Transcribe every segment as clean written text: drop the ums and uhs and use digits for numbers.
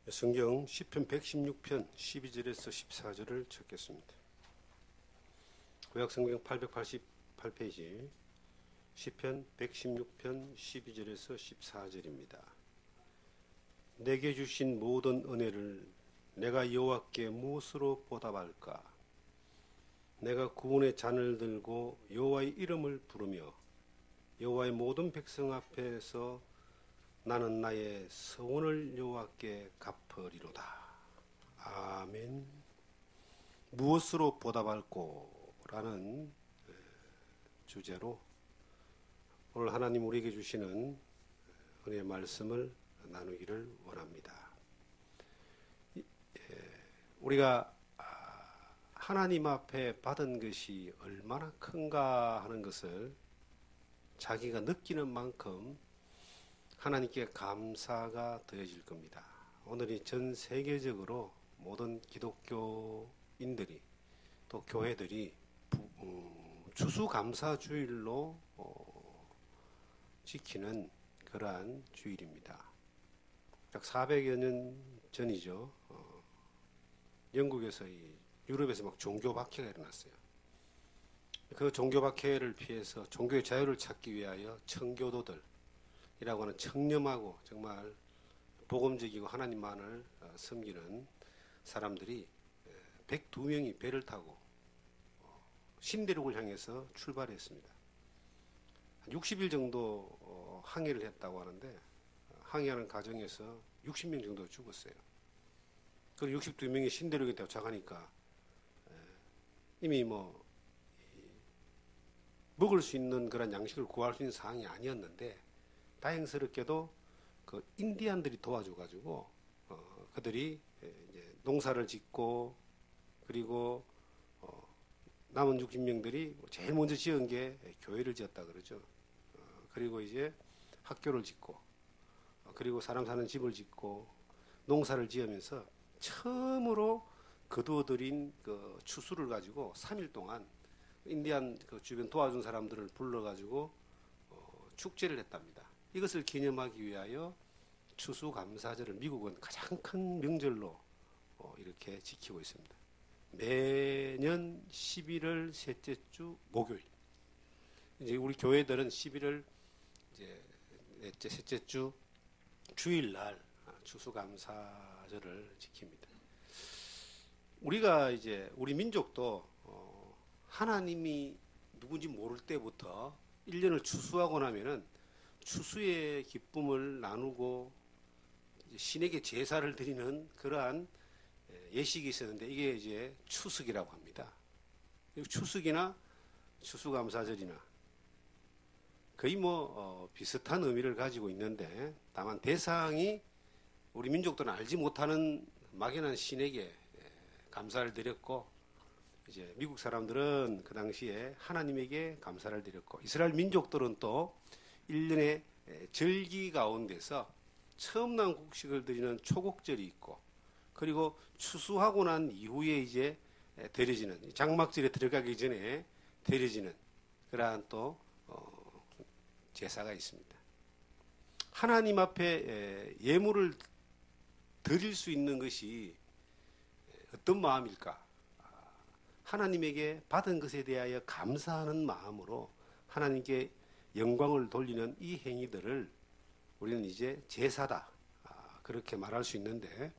성경 시편 116편 12절에서 14절을 찾겠습니다. 구약성경 888페이지 시편 116편 12절에서 14절입니다. 내게 주신 모든 은혜를 내가 여호와께 무엇으로 보답할까? 내가 구원의 잔을 들고 여호와의 이름을 부르며 여호와의 모든 백성 앞에서 나는 나의 서원을 여호와께 갚으리로다. 아멘. 무엇으로 보답할꼬? 라는 주제로 오늘 하나님 우리에게 주시는 은혜의 말씀을 나누기를 원합니다. 우리가 하나님 앞에 받은 것이 얼마나 큰가 하는 것을 자기가 느끼는 만큼 하나님께 감사가 되어질 겁니다. 오늘이 전 세계적으로 모든 기독교인들이 또 교회들이 추수감사주일로 지키는 그러한 주일입니다. 약 400여 년 전이죠. 영국에서 유럽에서 막 종교박해가 일어났어요. 그 종교박해를 피해서 종교의 자유를 찾기 위하여 청교도들 이라고 하는 청렴하고 정말 복음적이고 하나님만을 섬기는 사람들이 102명이 배를 타고 신대륙을 향해서 출발했습니다. 60일 정도 항해를 했다고 하는데 항해하는 과정에서 60명 정도 죽었어요. 그리고 62명이 신대륙에 도착하니까 이미 먹을 수 있는 그런 양식을 구할 수 있는 상황이 아니었는데 다행스럽게도 그 인디안들이 도와줘가지고 그들이 이제 농사를 짓고 그리고 남은 60명들이 제일 먼저 지은 게 교회를 지었다 그러죠. 그리고 이제 학교를 짓고 그리고 사람 사는 집을 짓고 농사를 지으면서 처음으로 거두어들인 그 추수를 가지고 3일 동안 인디안 그 주변 도와준 사람들을 불러가지고 축제를 했답니다. 이것을 기념하기 위하여 추수감사절을 미국은 가장 큰 명절로 이렇게 지키고 있습니다. 매년 11월 셋째 주 목요일. 이제 우리 교회들은 11월 이제 셋째 주 주일날 추수감사절을 지킵니다. 우리가 이제 우리 민족도 하나님이 누군지 모를 때부터 1년을 추수하고 나면은 추수의 기쁨을 나누고 신에게 제사를 드리는 그러한 예식이 있었는데 이게 이제 추석이라고 합니다. 추석이나 추수감사절이나 거의 비슷한 의미를 가지고 있는데 다만 대상이 우리 민족들은 알지 못하는 막연한 신에게 감사를 드렸고 이제 미국 사람들은 그 당시에 하나님에게 감사를 드렸고 이스라엘 민족들은 또 1년의 절기 가운데서 처음 난 곡식을 드리는 초곡절이 있고 그리고 추수하고 난 이후에 이제 드려지는 장막절에 들어가기 전에 드려지는 그러한 또 제사가 있습니다. 하나님 앞에 예물을 드릴 수 있는 것이 어떤 마음일까? 하나님에게 받은 것에 대하여 감사하는 마음으로 하나님께 영광을 돌리는 이 행위들을 우리는 이제 제사다 그렇게 말할 수 있는데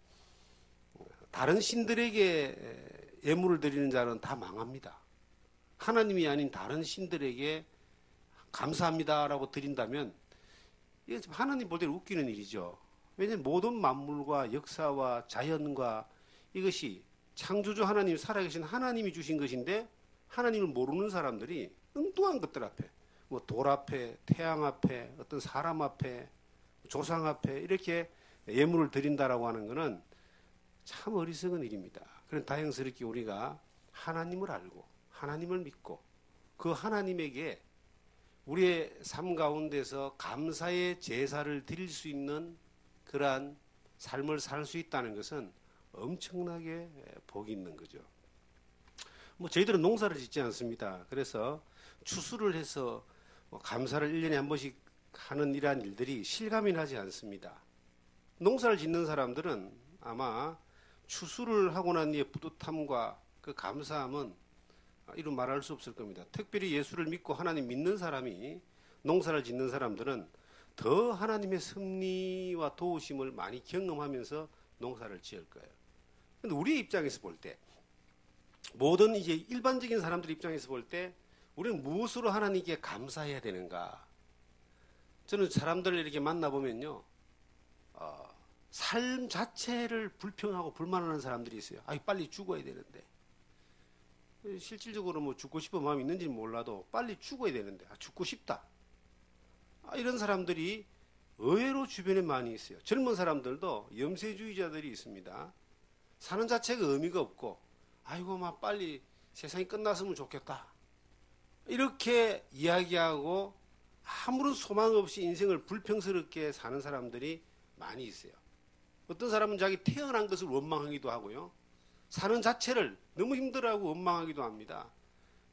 다른 신들에게 예물을 드리는 자는 다 망합니다. 하나님이 아닌 다른 신들에게 감사합니다라고 드린다면 이게 하나님 볼 때는 웃기는 일이죠. 왜냐하면 모든 만물과 역사와 자연과 이것이 창조주 하나님 살아계신 하나님이 주신 것인데 하나님을 모르는 사람들이 엉뚱한 것들 앞에 돌 앞에, 태양 앞에, 어떤 사람 앞에, 조상 앞에 이렇게 예물을 드린다라고 하는 것은 참 어리석은 일입니다. 그런 다행스럽게 우리가 하나님을 알고 하나님을 믿고 그 하나님에게 우리의 삶 가운데서 감사의 제사를 드릴 수 있는 그러한 삶을 살 수 있다는 것은 엄청나게 복이 있는 거죠. 저희들은 농사를 짓지 않습니다. 그래서 추수를 해서 감사를 1년에 한 번씩 하는 이러한 일들이 실감이 나지 않습니다. 농사를 짓는 사람들은 아마 추수를 하고 난 뒤에 뿌듯함과 그 감사함은 이루 말할 수 없을 겁니다. 특별히 예수를 믿고 하나님 믿는 사람이, 농사를 짓는 사람들은 더 하나님의 섭리와 도우심을 많이 경험하면서 농사를 지을 거예요. 근데 우리의 입장에서 볼 때, 모든 이제 일반적인 사람들 입장에서 볼 때 우리는 무엇으로 하나님께 감사해야 되는가? 저는 사람들을 이렇게 만나보면요, 삶 자체를 불평하고 불만하는 사람들이 있어요. 빨리 죽어야 되는데. 실질적으로 뭐 죽고 싶은 마음이 있는지는 몰라도 빨리 죽어야 되는데, 죽고 싶다. 이런 사람들이 의외로 주변에 많이 있어요. 젊은 사람들도 염세주의자들이 있습니다. 사는 자체가 의미가 없고, 아이고, 막 빨리 세상이 끝났으면 좋겠다. 이렇게 이야기하고 아무런 소망 없이 인생을 불평스럽게 사는 사람들이 많이 있어요. 어떤 사람은 자기 태어난 것을 원망하기도 하고요. 사는 자체를 너무 힘들어하고 원망하기도 합니다.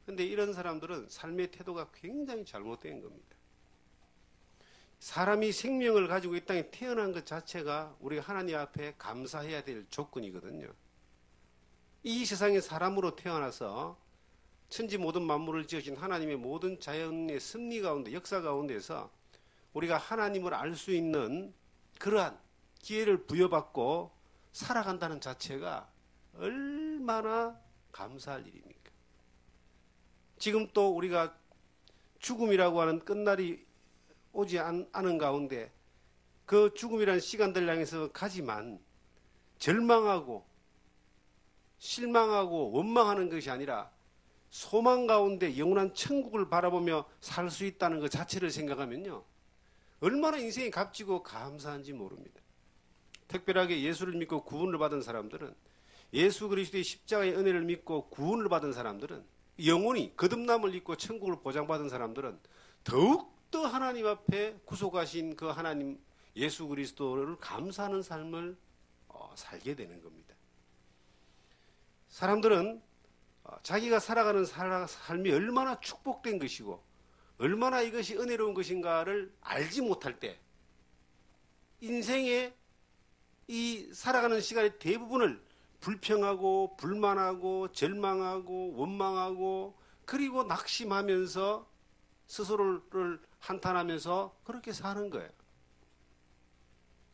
그런데 이런 사람들은 삶의 태도가 굉장히 잘못된 겁니다. 사람이 생명을 가지고 이 땅에 태어난 것 자체가 우리가 하나님 앞에 감사해야 될 조건이거든요. 이 세상에 사람으로 태어나서 천지 모든 만물을 지으신 하나님의 모든 자연의 섭리 가운데, 역사 가운데서 우리가 하나님을 알 수 있는 그러한 기회를 부여받고 살아간다는 자체가 얼마나 감사할 일입니까? 지금 또 우리가 죽음이라고 하는 끝날이 오지 않은 가운데 그 죽음이라는 시간들 향해서 가지만 절망하고 실망하고 원망하는 것이 아니라 소망 가운데 영원한 천국을 바라보며 살 수 있다는 것 자체를 생각하면요, 얼마나 인생이 값지고 감사한지 모릅니다. 특별하게 예수를 믿고 구원을 받은 사람들은, 예수 그리스도의 십자가의 은혜를 믿고 구원을 받은 사람들은, 영원히 거듭남을 입고 천국을 보장받은 사람들은 더욱더 하나님 앞에 구속하신 그 하나님 예수 그리스도를 감사하는 삶을 살게 되는 겁니다. 사람들은 자기가 살아가는 삶이 얼마나 축복된 것이고 얼마나 이것이 은혜로운 것인가를 알지 못할 때 인생의 이 살아가는 시간의 대부분을 불평하고 불만하고 절망하고 원망하고 그리고 낙심하면서 스스로를 한탄하면서 그렇게 사는 거예요.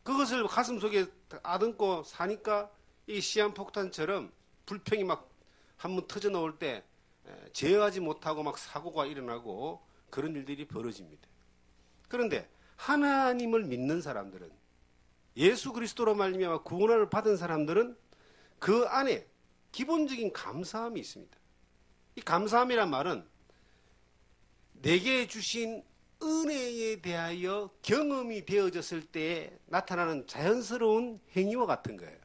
그것을 가슴속에 아듬고 사니까 이 시한폭탄처럼 불평이 막 한번 터져 나올 때 제어하지 못하고 막 사고가 일어나고 그런 일들이 벌어집니다. 그런데 하나님을 믿는 사람들은, 예수 그리스도로 말미암아 구원을 받은 사람들은 그 안에 기본적인 감사함이 있습니다. 이 감사함이란 말은 내게 주신 은혜에 대하여 경험이 되어졌을 때 나타나는 자연스러운 행위와 같은 거예요.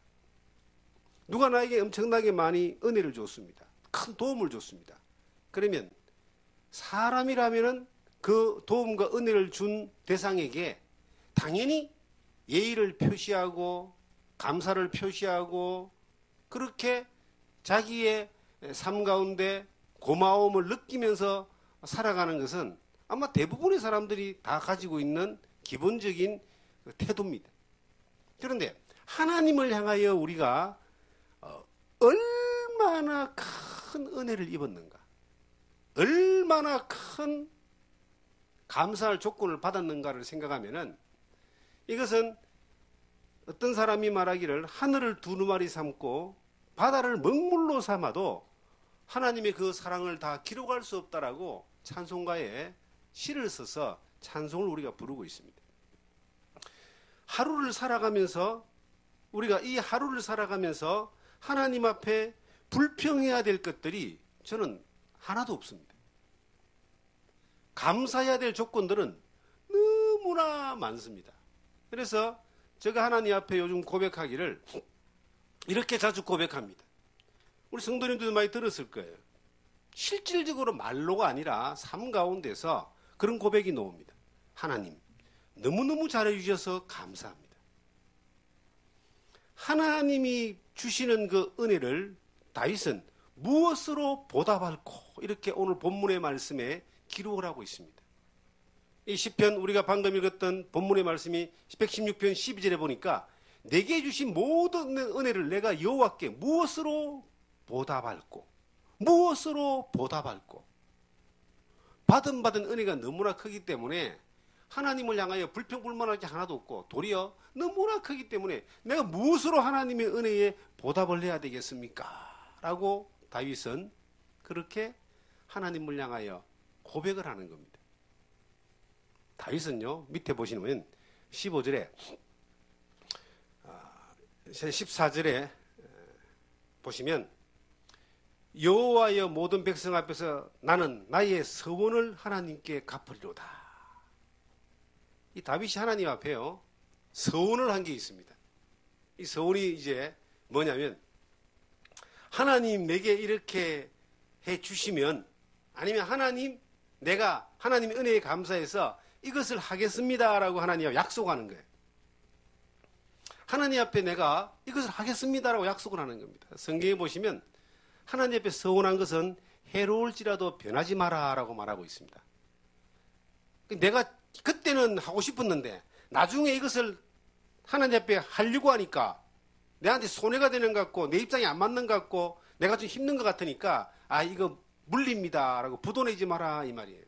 누가 나에게 엄청나게 많이 은혜를 줬습니다. 큰 도움을 줬습니다. 그러면 사람이라면 그 도움과 은혜를 준 대상에게 당연히 예의를 표시하고 감사를 표시하고 그렇게 자기의 삶 가운데 고마움을 느끼면서 살아가는 것은 아마 대부분의 사람들이 다 가지고 있는 기본적인 태도입니다. 그런데 하나님을 향하여 우리가 얼마나 큰 은혜를 입었는가, 얼마나 큰 감사할 조건을 받았는가를 생각하면은 이것은 어떤 사람이 말하기를 하늘을 두루마리 삼고 바다를 먹물로 삼아도 하나님의 그 사랑을 다 기록할 수 없다라고 찬송가에 시를 써서 찬송을 우리가 부르고 있습니다. 하루를 살아가면서 우리가 이 하루를 살아가면서 하나님 앞에 불평해야 될 것들이 저는 하나도 없습니다. 감사해야 될 조건들은 너무나 많습니다. 그래서 제가 하나님 앞에 요즘 고백하기를 이렇게 자주 고백합니다. 우리 성도님들도 많이 들었을 거예요. 실질적으로 말로가 아니라 삶 가운데서 그런 고백이 나옵니다. 하나님, 너무너무 잘해주셔서 감사합니다. 하나님이 주시는 그 은혜를 다윗은 무엇으로 보답할꼬 이렇게 오늘 본문의 말씀에 기록을 하고 있습니다. 이 시편 우리가 방금 읽었던 본문의 말씀이 116편 12절에 보니까 내게 주신 모든 은혜를 내가 여호와께 무엇으로 보답할꼬? 무엇으로 보답할꼬? 받은 은혜가 너무나 크기 때문에 하나님을 향하여 불평불만할 게 하나도 없고 도리어 너무나 크기 때문에 내가 무엇으로 하나님의 은혜에 보답을 해야 되겠습니까? 라고 다윗은 그렇게 하나님을 향하여 고백을 하는 겁니다. 다윗은요, 밑에 보시면 15절에 14절에 보시면 여호와여 모든 백성 앞에서 나는 나의 서원을 하나님께 갚으리로다. 이 다윗이 하나님 앞에요 서원을 한 게 있습니다. 이 서원이 이제 뭐냐면 하나님 내게 이렇게 해 주시면 아니면 하나님 내가 하나님의 은혜에 감사해서 이것을 하겠습니다라고 하나님 앞에 약속하는 거예요. 하나님 앞에 내가 이것을 하겠습니다라고 약속을 하는 겁니다. 성경에 보시면 하나님 앞에 서원한 것은 해로울지라도 변하지 마라라고 말하고 있습니다. 내가 그때는 하고 싶었는데 나중에 이것을 하나님 앞에 하려고 하니까 내한테 손해가 되는 것 같고 내 입장이 안 맞는 것 같고 내가 좀 힘든 것 같으니까 이거 물립니다라고 부도내지 마라 이 말이에요.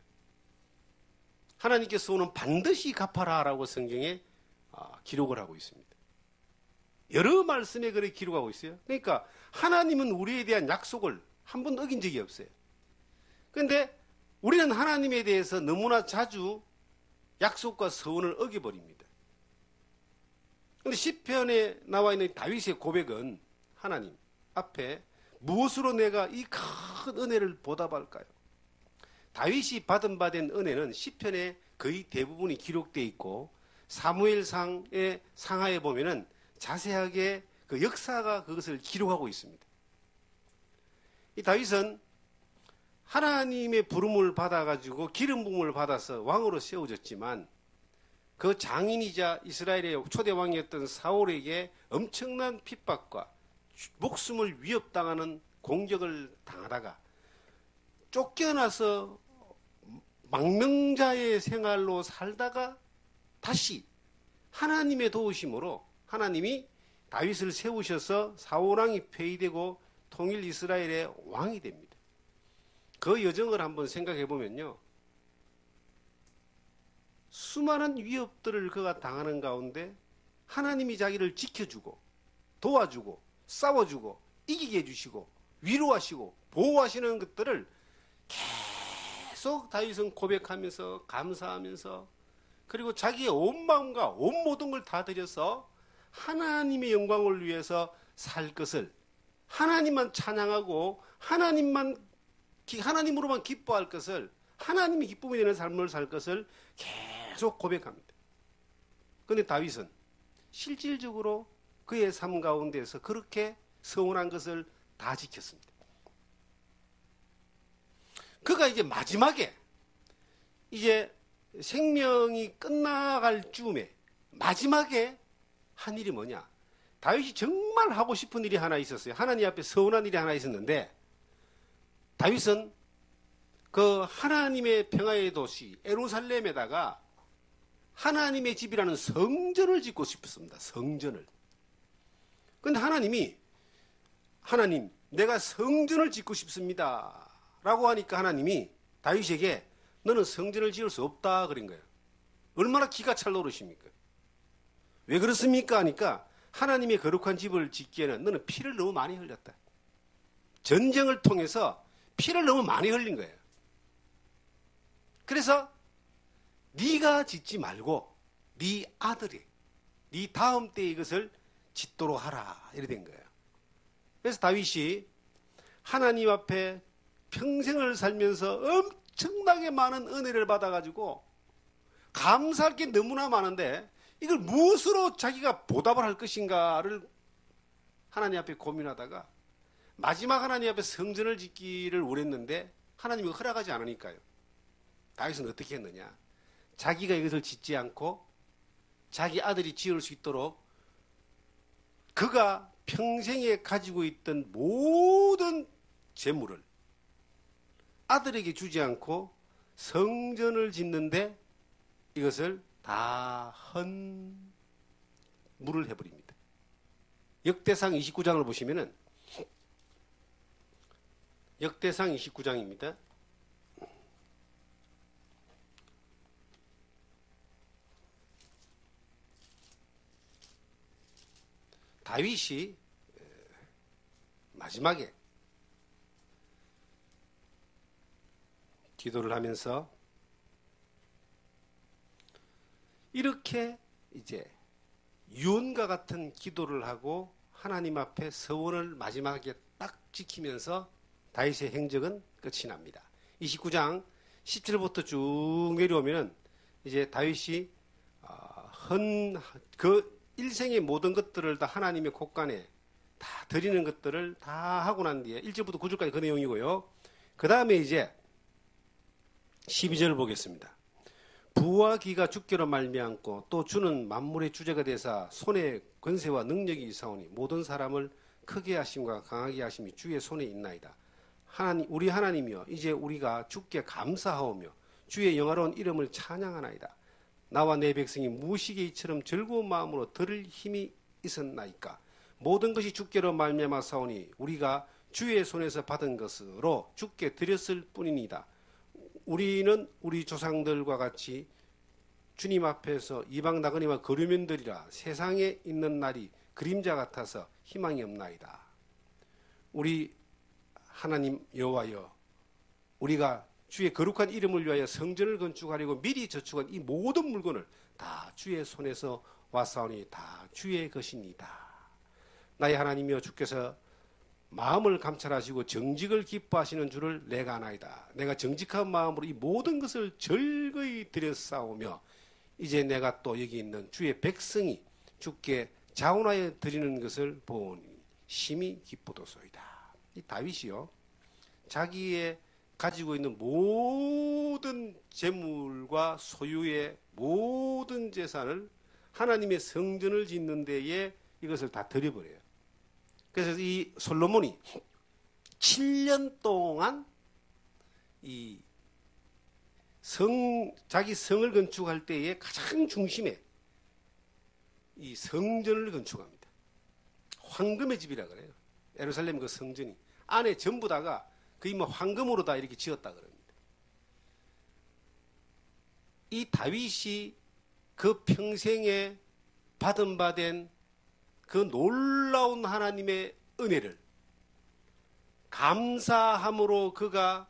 하나님께 서원은 반드시 갚아라라고 성경에 기록을 하고 있습니다. 여러 말씀에 그렇게 기록하고 있어요. 그러니까 하나님은 우리에 대한 약속을 한 번도 어긴 적이 없어요. 그런데 우리는 하나님에 대해서 너무나 자주 약속과 서원을 어겨버립니다. 그런데 시편에 나와 있는 다윗의 고백은 하나님 앞에 무엇으로 내가 이 큰 은혜를 보답할까요? 다윗이 받은 은혜는 시편에 거의 대부분이 기록되어 있고 사무엘상의 상하에 보면은 자세하게 그 역사가 그것을 기록하고 있습니다. 이 다윗은 하나님의 부름을 받아가지고 기름 부음을 받아서 왕으로 세워졌지만 그 장인이자 이스라엘의 초대 왕이었던 사울에게 엄청난 핍박과 목숨을 위협당하는 공격을 당하다가 쫓겨나서 망명자의 생활로 살다가 다시 하나님의 도우심으로 하나님이 다윗을 세우셔서 사울왕이 폐위되고 통일 이스라엘의 왕이 됩니다. 그 여정을 한번 생각해 보면요. 수많은 위협들을 그가 당하는 가운데 하나님이 자기를 지켜주고 도와주고 싸워주고 이기게 해주시고 위로하시고 보호하시는 것들을 계속 다윗은 고백하면서 감사하면서 그리고 자기의 온 마음과 온 모든 걸 다 들여서 하나님의 영광을 위해서 살 것을 하나님만 찬양하고 하나님으로만 기뻐할 것을 하나님이 기쁨이 되는 삶을 살 것을 계속 고백합니다. 그런데 다윗은 실질적으로 그의 삶 가운데서 그렇게 서원한 것을 다 지켰습니다. 그가 이제 마지막에 이제 생명이 끝나갈 즈음에 마지막에 한 일이 뭐냐? 다윗이 정말 하고 싶은 일이 하나 있었어요. 하나님 앞에 서원한 일이 하나 있었는데 다윗은 그 하나님의 평화의 도시 예루살렘에다가 하나님의 집이라는 성전을 짓고 싶었습니다. 성전을. 그런데 하나님 내가 성전을 짓고 싶습니다 라고 하니까 하나님이 다윗에게 너는 성전을 지을 수 없다 그런 거예요. 얼마나 기가 찰 노릇입니까? 왜 그렇습니까? 하니까 하나님의 거룩한 집을 짓기에는 너는 피를 너무 많이 흘렸다. 전쟁을 통해서 피를 너무 많이 흘린 거예요. 그래서 네가 짓지 말고 네 아들이 네 다음 때에 이것을 짓도록 하라 이래 된 거예요. 그래서 다윗이 하나님 앞에 평생을 살면서 엄청나게 많은 은혜를 받아가지고 감사할 게 너무나 많은데 이걸 무엇으로 자기가 보답을 할 것인가를 하나님 앞에 고민하다가 마지막 하나님 앞에 성전을 짓기를 원했는데 하나님이 허락하지 않으니까요. 다윗은 어떻게 했느냐? 자기가 이것을 짓지 않고 자기 아들이 지을 수 있도록 그가 평생에 가지고 있던 모든 재물을 아들에게 주지 않고 성전을 짓는데 이것을 다 헌물을 해버립니다. 역대상 29장을 보시면은 역대상 29장입니다. 다윗이 마지막에 기도를 하면서 이렇게 이제 유언과 같은 기도를 하고 하나님 앞에 서원을 마지막에 딱 지키면서 다윗의 행적은 끝이 납니다. 29장 17절부터 쭉 내려오면은 이제 다윗이 그 일생의 모든 것들을 다 하나님의 곳간에 다 드리는 것들을 다 하고 난 뒤에 1절부터 9절까지 그 내용이고요. 그 다음에 이제 12절을 보겠습니다. 부와 기가 주께로 말미암고 또 주는 만물의 주제가 되사 손에 권세와 능력이 있사오니 모든 사람을 크게 하심과 강하게 하심이 주의 손에 있나이다. 하나님, 우리 하나님이여 이제 우리가 주께 감사하오며 주의 영화로운 이름을 찬양하나이다. 나와 내 백성이 무시개 이처럼 즐거운 마음으로 들을 힘이 있었나이까. 모든 것이 주께로 말미암아 사오니 우리가 주의 손에서 받은 것으로 주께 드렸을 뿐이니다. 우리는 우리 조상들과 같이 주님 앞에서 이방 나그네와 거류면 되리라. 세상에 있는 날이 그림자 같아서 희망이 없나이다. 우리 하나님 여호와여, 우리가 주의 거룩한 이름을 위하여 성전을 건축하려고 미리 저축한 이 모든 물건을 다 주의 손에서 왔사오니 다 주의 것이니이다. 나의 하나님이여, 주께서 마음을 감찰하시고 정직을 기뻐하시는 줄을 내가 아나이다. 내가 정직한 마음으로 이 모든 것을 즐거이 드렸사오며 이제 내가 또 여기 있는 주의 백성이 주께 자원하여 드리는 것을 보니 심히 기쁘도소이다. 이 다윗이요, 자기의 가지고 있는 모든 재물과 소유의 모든 재산을 하나님의 성전을 짓는 데에 이것을 다 드려버려요. 그래서 이 솔로몬이 7년 동안 자기 성을 건축할 때에 가장 중심에 이 성전을 건축합니다. 황금의 집이라 그래요. 예루살렘 그 성전이 안에 전부 다가 거의 뭐 황금으로 다 이렇게 지었다 그럽니다. 이 다윗이 그 평생에 받은 바 된 그 놀라운 하나님의 은혜를 감사함으로 그가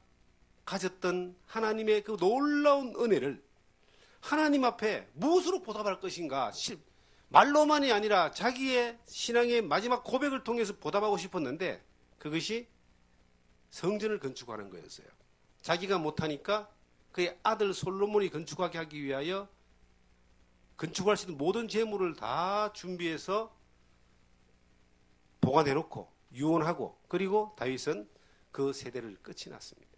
가졌던 하나님의 그 놀라운 은혜를 하나님 앞에 무엇으로 보답할 것인가, 말로만이 아니라 자기의 신앙의 마지막 고백을 통해서 보답하고 싶었는데 그것이 성전을 건축하는 거였어요. 자기가 못하니까 그의 아들 솔로몬이 건축하게 하기 위하여 건축할 수 있는 모든 재물을 다 준비해서 보관해놓고 유언하고, 그리고 다윗은 그 세대를 끝이 났습니다.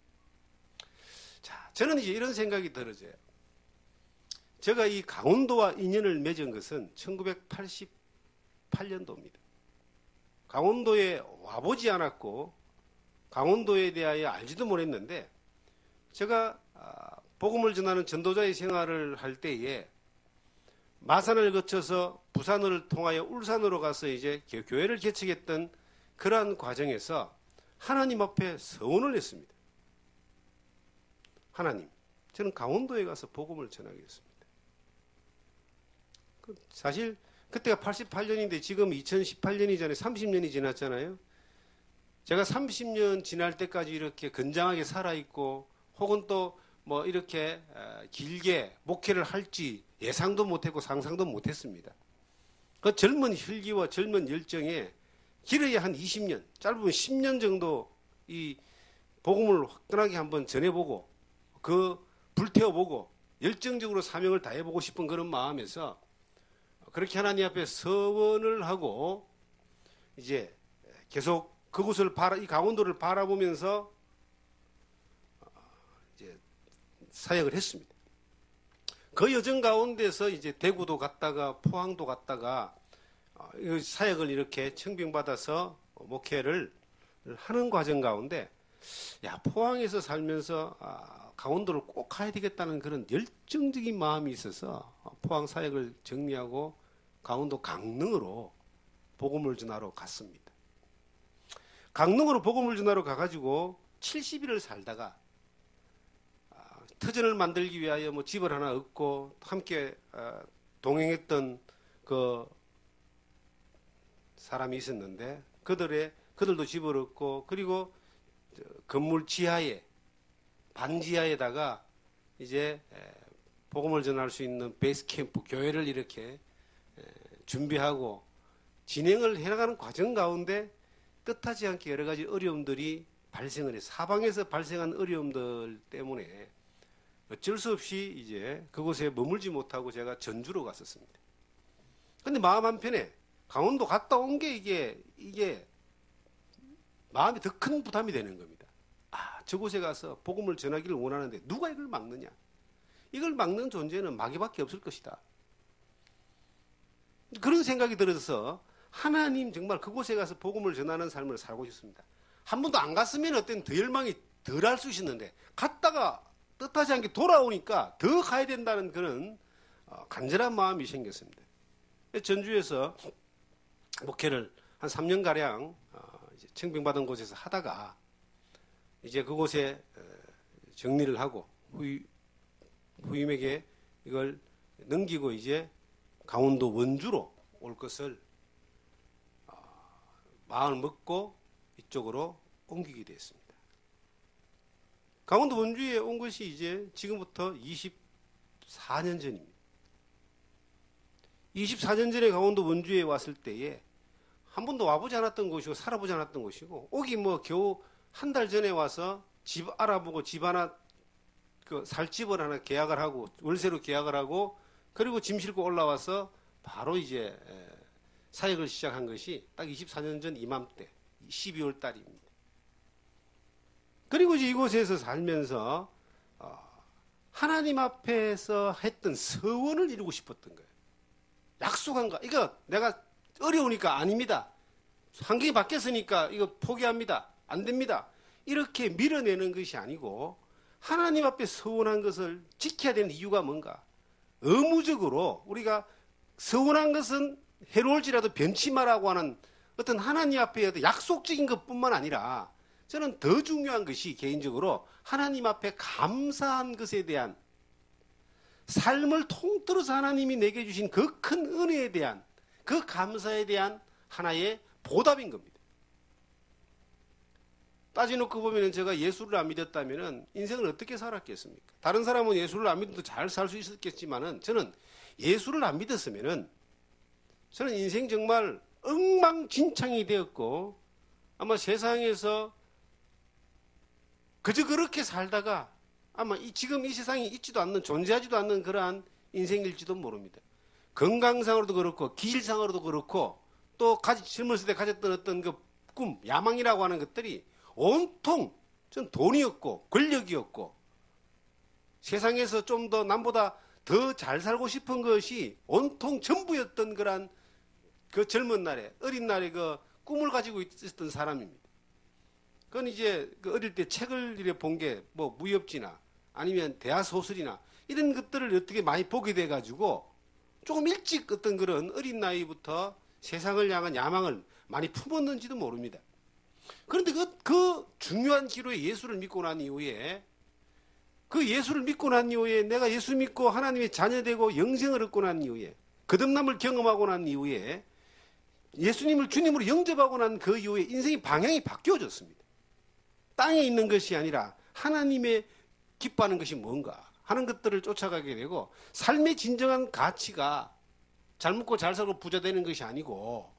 자, 저는 이제 이런 생각이 들어져요. 제가 이 강원도와 인연을 맺은 것은 1988년도입니다. 강원도에 와보지 않았고 강원도에 대하여 알지도 못했는데 제가 복음을 전하는 전도자의 생활을 할 때에 마산을 거쳐서 부산을 통하여 울산으로 가서 이제 교회를 개척했던 그러한 과정에서 하나님 앞에 서원을 했습니다. 하나님, 저는 강원도에 가서 복음을 전하겠습니다. 사실 그때가 88년인데 지금 2018년이 전에 30년이 지났잖아요. 제가 30년 지날 때까지 이렇게 건장하게 살아있고 혹은 또 뭐 이렇게 길게 목회를 할지 예상도 못했고 상상도 못했습니다. 그 젊은 혈기와 젊은 열정에 길어야 한 20년, 짧으면 10년 정도 이 복음을 화끈하게 한번 전해보고 그 불태워보고 열정적으로 사명을 다해보고 싶은 그런 마음에서 그렇게 하나님 앞에 서원을 하고 이제 계속 그곳을 이 강원도를 바라보면서 이제 사역을 했습니다. 그 여정 가운데서 이제 대구도 갔다가 포항도 갔다가 사역을 이렇게 청빙받아서 목회를 하는 과정 가운데 포항에서 살면서 강원도를 꼭 가야 되겠다는 그런 열정적인 마음이 있어서 포항 사역을 정리하고 강원도 강릉으로 복음을 전하러 갔습니다. 강릉으로 복음을 전하러 가가지고 70일을 살다가 터전을 만들기 위하여 뭐 집을 하나 얻고 함께 동행했던 그 사람이 있었는데 그들도 집을 얻고 그리고 건물 지하에 반지하에다가 이제 복음을 전할 수 있는 베이스 캠프 교회를 이렇게 준비하고 진행을 해나가는 과정 가운데 뜻하지 않게 여러 가지 어려움들이 발생을 해서 사방에서 발생한 어려움들 때문에 어쩔 수 없이 이제 그곳에 머물지 못하고 제가 전주로 갔었습니다. 근데 마음 한편에 강원도 갔다 온 게 이게 마음이 더 큰 부담이 되는 겁니다. 저곳에 가서 복음을 전하기를 원하는데 누가 이걸 막느냐? 이걸 막는 존재는 마귀밖에 없을 것이다. 그런 생각이 들어서 하나님 정말 그곳에 가서 복음을 전하는 삶을 살고 싶습니다. 한 번도 안 갔으면 어떤 더 열망이 덜 할 수 있었는데 갔다가 뜻하지 않게 돌아오니까 더 가야 된다는 그런 간절한 마음이 생겼습니다. 전주에서 목회를 한 3년가량 청빙받은 곳에서 하다가 이제 그곳에 정리를 하고 후임에게 이걸 넘기고 이제 강원도 원주로 올 것을 마음을 먹고 이쪽으로 옮기게 됐습니다. 강원도 원주에 온 것이 이제 지금부터 24년 전입니다. 24년 전에 강원도 원주에 왔을 때에 한 번도 와보지 않았던 곳이고 살아보지 않았던 곳이고 오기 뭐 겨우 한 달 전에 와서 집 알아보고 집 하나 살 집을 하나 계약을 하고 월세로 계약을 하고 그리고 짐 싣고 올라와서 바로 이제 사역을 시작한 것이 딱 24년 전 이맘때 12월 달입니다. 그리고 이제 이곳에서 살면서 하나님 앞에서 했던 서원을 이루고 싶었던 거예요. 약속한 거. 이거 내가 어려우니까 아닙니다. 환경이 바뀌었으니까 이거 포기합니다. 안 됩니다. 이렇게 밀어내는 것이 아니고 하나님 앞에 서원한 것을 지켜야 되는 이유가 뭔가? 의무적으로 우리가 서원한 것은 해로울지라도 변치 마라고 하는 어떤 하나님 앞에 약속적인 것뿐만 아니라 저는 더 중요한 것이 개인적으로 하나님 앞에 감사한 것에 대한 삶을 통틀어서 하나님이 내게 주신 그 큰 은혜에 대한 그 감사에 대한 하나의 보답인 겁니다. 따지놓고 보면 제가 예수를 안 믿었다면 인생을 어떻게 살았겠습니까? 다른 사람은 예수를 안 믿어도 잘 살 수 있었겠지만 저는 예수를 안 믿었으면 저는 인생 정말 엉망진창이 되었고 아마 세상에서 그저 그렇게 살다가 아마 지금 이 세상에 있지도 않는 존재하지도 않는 그러한 인생일지도 모릅니다. 건강상으로도 그렇고 기질상으로도 그렇고 또 젊었을 때 가졌던 어떤 그 꿈, 야망이라고 하는 것들이 온통 전 돈이었고 권력이었고 세상에서 좀 더 남보다 더 잘 살고 싶은 것이 온통 전부였던 그런 그 젊은 날에 어린 날에 그 꿈을 가지고 있었던 사람입니다. 그건 이제 그 어릴 때 책을 이래 본 게 뭐 무협지나 아니면 대하 소설이나 이런 것들을 어떻게 많이 보게 돼 가지고 조금 일찍 어떤 그런 어린 나이부터 세상을 향한 야망을 많이 품었는지도 모릅니다. 그런데 그 중요한 기로에 예수를 믿고 난 이후에 그 예수를 믿고 난 이후에 내가 예수 믿고 하나님의 자녀되고 영생을 얻고 난 이후에 거듭남을 경험하고 난 이후에 예수님을 주님으로 영접하고 난 그 이후에 인생의 방향이 바뀌어졌습니다. 땅에 있는 것이 아니라 하나님의 기뻐하는 것이 뭔가 하는 것들을 쫓아가게 되고 삶의 진정한 가치가 잘 먹고 잘 살고 부자 되는 것이 아니고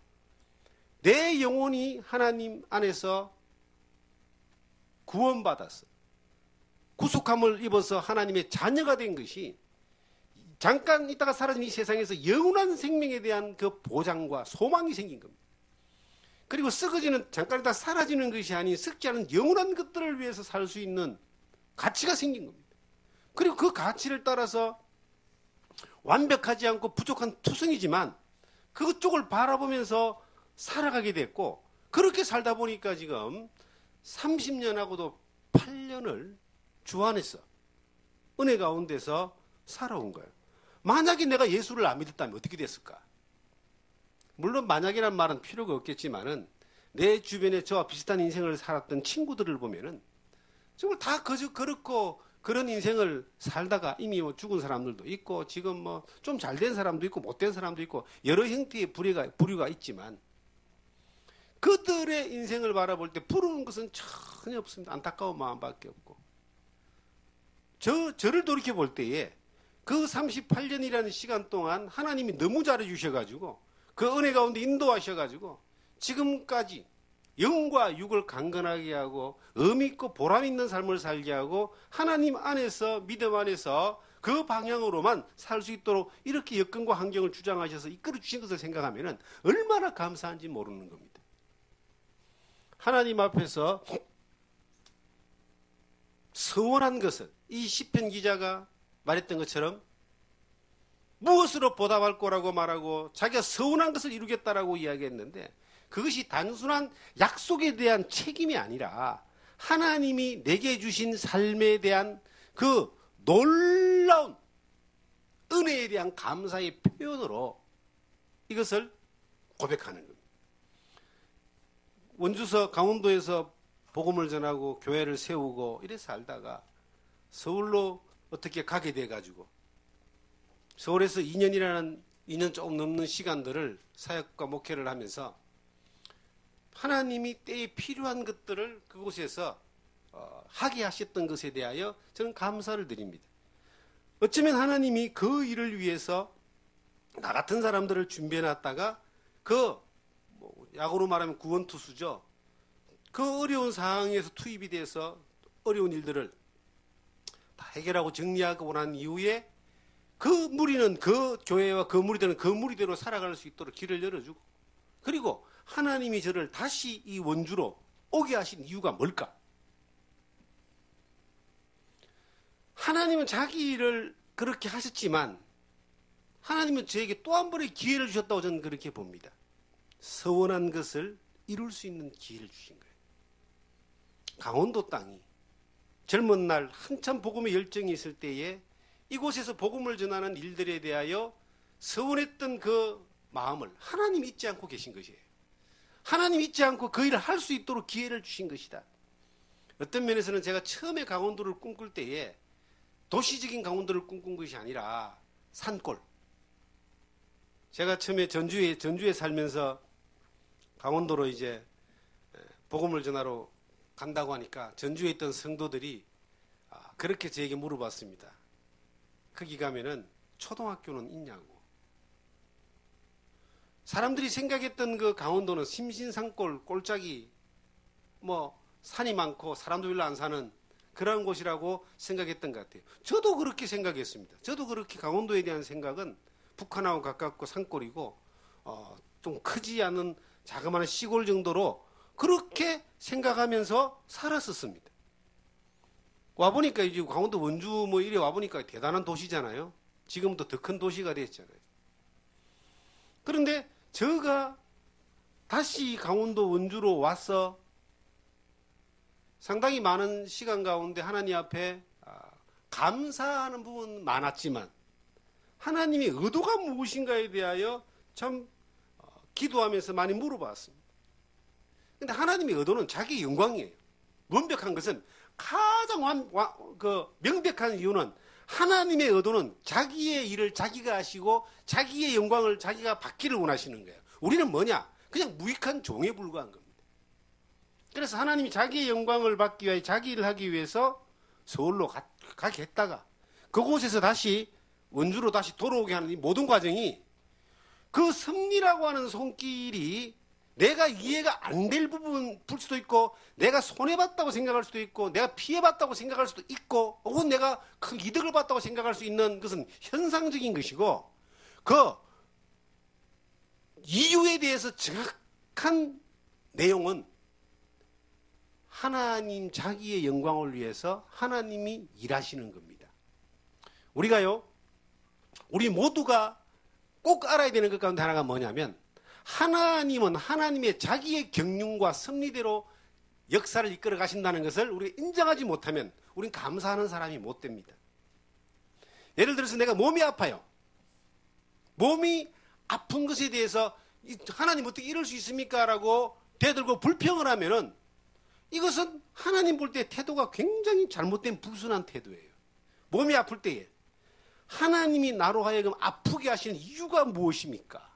내 영혼이 하나님 안에서 구원받았어. 구속함을 입어서 하나님의 자녀가 된 것이 잠깐 있다가 사라진 이 세상에서 영원한 생명에 대한 그 보장과 소망이 생긴 겁니다. 그리고 썩어지는 잠깐 있다가 사라지는 것이 아닌 썩지 않은 영원한 것들을 위해서 살 수 있는 가치가 생긴 겁니다. 그리고 그 가치를 따라서 완벽하지 않고 부족한 투성이지만 그쪽을 바라보면서 살아가게 됐고 그렇게 살다 보니까 지금 30년하고도 8년을 주 안에서 은혜 가운데서 살아온 거예요. 만약에 내가 예수를 안 믿었다면 어떻게 됐을까? 물론 만약이란 말은 필요가 없겠지만은 내 주변에 저와 비슷한 인생을 살았던 친구들을 보면은 정말 다 그렇고 그런 인생을 살다가 이미 뭐 죽은 사람들도 있고 지금 뭐 좀 잘된 사람도 있고 못된 사람도 있고 여러 형태의 부류가 있지만 그들의 인생을 바라볼 때 부러운 것은 전혀 없습니다. 안타까운 마음밖에 없고 저를 돌이켜 볼 때에 그 38년이라는 시간 동안 하나님이 너무 잘해 주셔가지고 그 은혜 가운데 인도하셔가지고 지금까지 영과 육을 강건하게 하고 의미 있고 보람 있는 삶을 살게 하고 하나님 안에서 믿음 안에서 그 방향으로만 살 수 있도록 이렇게 여건과 환경을 주장하셔서 이끌어 주신 것을 생각하면 얼마나 감사한지 모르는 겁니다. 하나님 앞에서 서원한 것은 이 시편 기자가 말했던 것처럼 무엇으로 보답할 거라고 말하고 자기가 서운한 것을 이루겠다라고 이야기했는데 그것이 단순한 약속에 대한 책임이 아니라 하나님이 내게 주신 삶에 대한 그 놀라운 은혜에 대한 감사의 표현으로 이것을 고백하는 겁니다. 원주서 강원도에서 복음을 전하고 교회를 세우고 이래 살다가 서울로 어떻게 가게 돼가지고 서울에서 2년 조금 넘는 시간들을 사역과 목회를 하면서 하나님이 때에 필요한 것들을 그곳에서 하게 하셨던 것에 대하여 저는 감사를 드립니다. 어쩌면 하나님이 그 일을 위해서 나 같은 사람들을 준비해놨다가 야구로 말하면 구원투수죠. 그 어려운 상황에서 투입이 돼서 어려운 일들을 다 해결하고 정리하고 난 이후에 그 무리는 그 교회와 그 무리들은 그 무리대로 살아갈 수 있도록 길을 열어주고 그리고 하나님이 저를 다시 이 원주로 오게 하신 이유가 뭘까? 하나님은 자기 일을 그렇게 하셨지만 하나님은 저에게 또 한 번의 기회를 주셨다고 저는 그렇게 봅니다. 서원한 것을 이룰 수 있는 기회를 주신 거예요. 강원도 땅이 젊은 날 한참 복음의 열정이 있을 때에 이곳에서 복음을 전하는 일들에 대하여 서운했던 그 마음을 하나님이 잊지 않고 계신 것이에요. 하나님이 잊지 않고 그 일을 할 수 있도록 기회를 주신 것이다. 어떤 면에서는 제가 처음에 강원도를 꿈꿀 때에 도시적인 강원도를 꿈꾼 것이 아니라 산골. 제가 처음에 전주에 살면서 강원도로 이제 복음을 전하러 간다고 하니까 전주에 있던 성도들이 그렇게 저에게 물어봤습니다. 거기 가면은 초등학교는 있냐고. 사람들이 생각했던 그 강원도는 심신산골, 꼴짝이, 산이 많고 사람도 별로 안 사는 그런 곳이라고 생각했던 것 같아요. 저도 그렇게 생각했습니다. 저도 그렇게 강원도에 대한 생각은 북한하고 가깝고 산골이고, 좀 크지 않은 자그마한 시골 정도로 그렇게 생각하면서 살았었습니다. 와보니까 이제 강원도 원주 이래 와보니까 대단한 도시잖아요. 지금부터 더 큰 도시가 됐잖아요. 그런데 제가 다시 강원도 원주로 와서 상당히 많은 시간 가운데 하나님 앞에 감사하는 부분은 많았지만 하나님의 의도가 무엇인가에 대하여 참 기도하면서 많이 물어봤습니다. 그런데 하나님의 의도는 자기 영광이에요. 완벽한 것은 가장 명백한 이유는 하나님의 의도는 자기의 일을 자기가 하시고 자기의 영광을 자기가 받기를 원하시는 거예요. 우리는 뭐냐? 그냥 무익한 종에 불과한 겁니다. 그래서 하나님이 자기의 영광을 받기 위해 자기 일을 하기 위해서 서울로 가게 했다가 그곳에서 다시 원주로 다시 돌아오게 하는 이 모든 과정이 그 섭리라고 하는 손길이 내가 이해가 안 될 부분 풀 수도 있고 내가 손해봤다고 생각할 수도 있고 내가 피해봤다고 생각할 수도 있고 혹은 내가 큰 이득을 봤다고 생각할 수 있는 것은 현상적인 것이고 그 이유에 대해서 정확한 내용은 하나님 자기의 영광을 위해서 하나님이 일하시는 겁니다. 우리 모두가 꼭 알아야 되는 것 가운데 하나가 뭐냐면 하나님은 하나님의 자기의 경륜과 섭리대로 역사를 이끌어 가신다는 것을 우리가 인정하지 못하면 우리는 감사하는 사람이 못 됩니다. 예를 들어서 내가 몸이 아파요. 몸이 아픈 것에 대해서 하나님 어떻게 이럴 수 있습니까? 라고 대들고 불평을 하면은 이것은 하나님 볼 때 태도가 굉장히 잘못된 불순한 태도예요. 몸이 아플 때에 하나님이 나로 하여금 아프게 하시는 이유가 무엇입니까?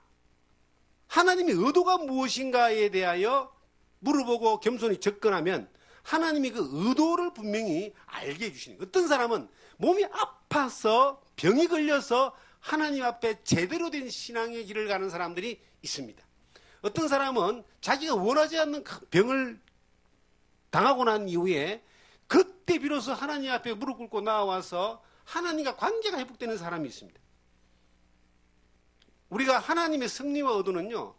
하나님의 의도가 무엇인가에 대하여 물어보고 겸손히 접근하면 하나님이 그 의도를 분명히 알게 해주시는 거예요. 어떤 사람은 몸이 아파서 병이 걸려서 하나님 앞에 제대로 된 신앙의 길을 가는 사람들이 있습니다. 어떤 사람은 자기가 원하지 않는 병을 당하고 난 이후에 그때 비로소 하나님 앞에 무릎 꿇고 나와서 하나님과 관계가 회복되는 사람이 있습니다. 우리가 하나님의 승리와 의도는요,